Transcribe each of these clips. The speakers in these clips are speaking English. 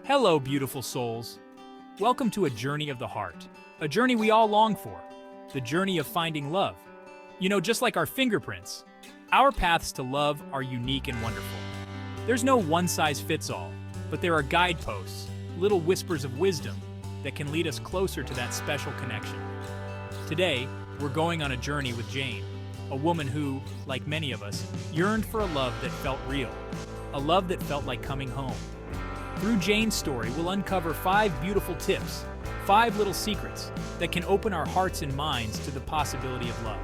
Hello, beautiful souls. Welcome to a journey of the heart, a journey we all long for, the journey of finding love. You know, just like our fingerprints, our paths to love are unique and wonderful. There's no one-size-fits-all, but there are guideposts, little whispers of wisdom that can lead us closer to that special connection. Today, we're going on a journey with Jane, a woman who, like many of us, yearned for a love that felt real, a love that felt like coming home. Through Jane's story, we'll uncover 5 beautiful tips, 5 little secrets that can open our hearts and minds to the possibility of love.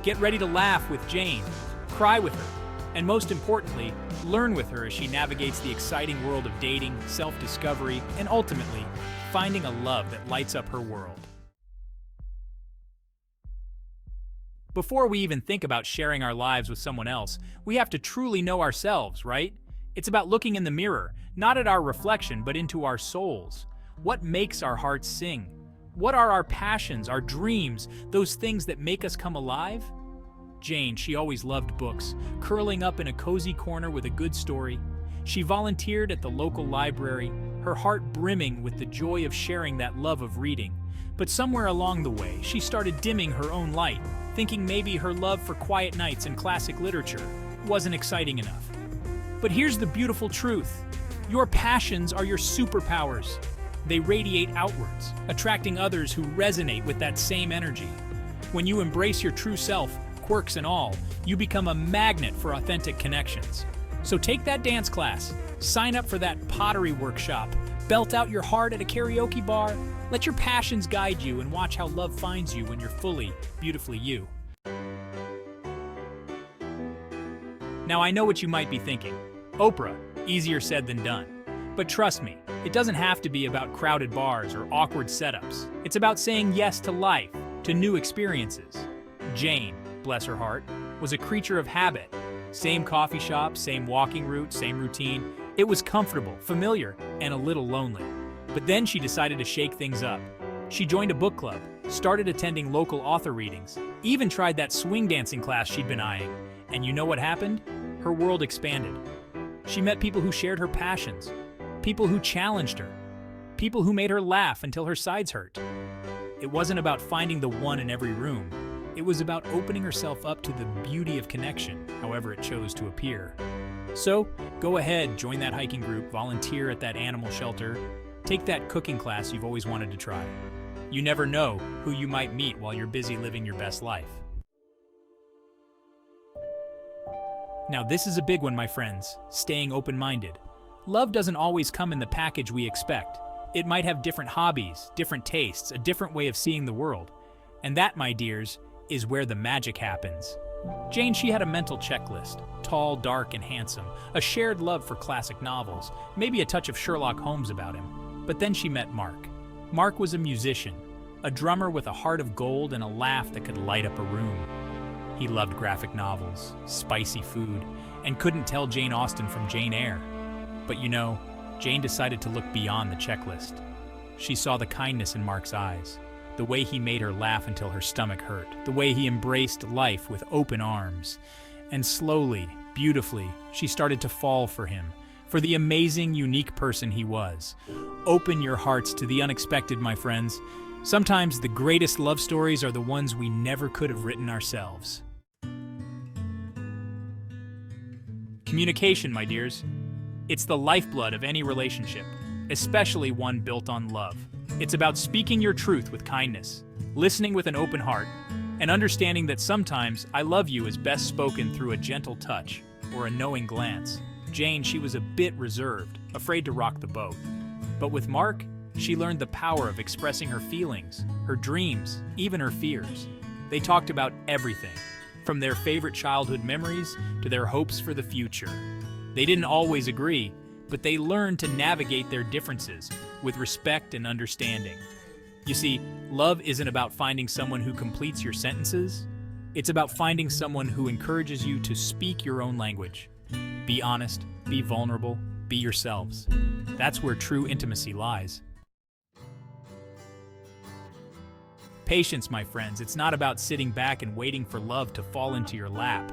Get ready to laugh with Jane, cry with her, and most importantly, learn with her as she navigates the exciting world of dating, self-discovery, and ultimately, finding a love that lights up her world. Before we even think about sharing our lives with someone else, we have to truly know ourselves, right? It's about looking in the mirror, not at our reflection, but into our souls. What makes our hearts sing? What are our passions, our dreams, those things that make us come alive? Jane, she always loved books, curling up in a cozy corner with a good story. She volunteered at the local library, her heart brimming with the joy of sharing that love of reading. But somewhere along the way, she started dimming her own light, thinking maybe her love for quiet nights and classic literature wasn't exciting enough. But here's the beautiful truth. Your passions are your superpowers. They radiate outwards, attracting others who resonate with that same energy. When you embrace your true self, quirks and all, you become a magnet for authentic connections. So take that dance class, sign up for that pottery workshop, belt out your heart at a karaoke bar, let your passions guide you and watch how love finds you when you're fully, beautifully you. Now I know what you might be thinking. Oprah, easier said than done. But trust me, it doesn't have to be about crowded bars or awkward setups. It's about saying yes to life, to new experiences. Jane, bless her heart, was a creature of habit. Same coffee shop, same walking route, same routine. It was comfortable, familiar, and a little lonely. But then she decided to shake things up. She joined a book club, started attending local author readings, even tried that swing dancing class she'd been eyeing. And you know what happened? Her world expanded. She met people who shared her passions, people who challenged her, people who made her laugh until her sides hurt. It wasn't about finding the one in every room. It was about opening herself up to the beauty of connection, however it chose to appear. So, go ahead, join that hiking group, volunteer at that animal shelter, take that cooking class you've always wanted to try. You never know who you might meet while you're busy living your best life. Now this is a big one, my friends, staying open-minded. Love doesn't always come in the package we expect. It might have different hobbies, different tastes, a different way of seeing the world. And that, my dears, is where the magic happens. Jane, she had a mental checklist. Tall, dark, and handsome. A shared love for classic novels. Maybe a touch of Sherlock Holmes about him. But then she met Mark. Mark was a musician. A drummer with a heart of gold and a laugh that could light up a room. He loved graphic novels, spicy food, and couldn't tell Jane Austen from Jane Eyre. But you know, Jane decided to look beyond the checklist. She saw the kindness in Mark's eyes, the way he made her laugh until her stomach hurt, the way he embraced life with open arms. And slowly, beautifully, she started to fall for him, for the amazing, unique person he was. Open your hearts to the unexpected, my friends. Sometimes the greatest love stories are the ones we never could have written ourselves. Communication, my dears. It's the lifeblood of any relationship, especially one built on love. It's about speaking your truth with kindness, listening with an open heart, and understanding that sometimes I love you is best spoken through a gentle touch or a knowing glance. Jane, she was a bit reserved, afraid to rock the boat. But with Mark, she learned the power of expressing her feelings, her dreams, even her fears. They talked about everything, from their favorite childhood memories to their hopes for the future. They didn't always agree, but they learned to navigate their differences with respect and understanding. You see, love isn't about finding someone who completes your sentences. It's about finding someone who encourages you to speak your own language. Be honest, be vulnerable, be yourselves. That's where true intimacy lies. Patience, my friends. It's not about sitting back and waiting for love to fall into your lap.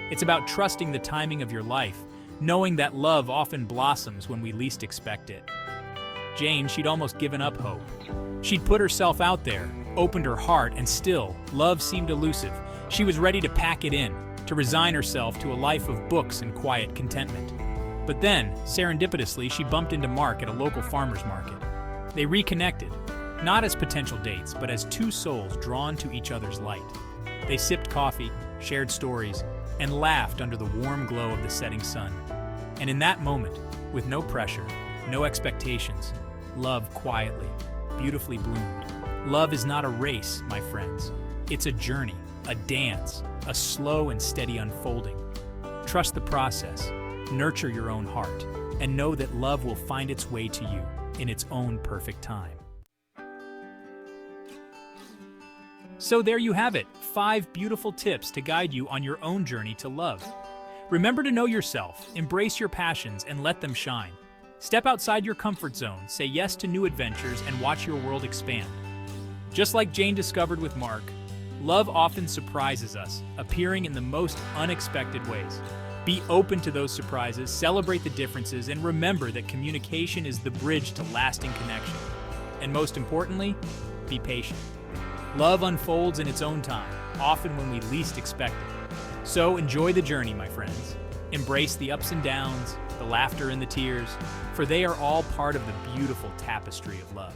It's about trusting the timing of your life, knowing that love often blossoms when we least expect it. Jane, she'd almost given up hope. She'd put herself out there, opened her heart, and still, love seemed elusive. She was ready to pack it in, to resign herself to a life of books and quiet contentment. But then, serendipitously, she bumped into Mark at a local farmer's market. They reconnected, not as potential dates, but as two souls drawn to each other's light. They sipped coffee, shared stories, and laughed under the warm glow of the setting sun. And in that moment, with no pressure, no expectations, love quietly, beautifully bloomed. Love is not a race, my friends. It's a journey, a dance, a slow and steady unfolding. Trust the process, nurture your own heart, and know that love will find its way to you in its own perfect time. So there you have it, 5 beautiful tips to guide you on your own journey to love. Remember to know yourself, embrace your passions, and let them shine. Step outside your comfort zone, say yes to new adventures, and watch your world expand. Just like Jane discovered with Mark, love often surprises us, appearing in the most unexpected ways. Be open to those surprises, celebrate the differences, and remember that communication is the bridge to lasting connection. And most importantly, be patient. Love unfolds in its own time, often when we least expect it. So enjoy the journey, my friends. Embrace the ups and downs, the laughter and the tears, for they are all part of the beautiful tapestry of love.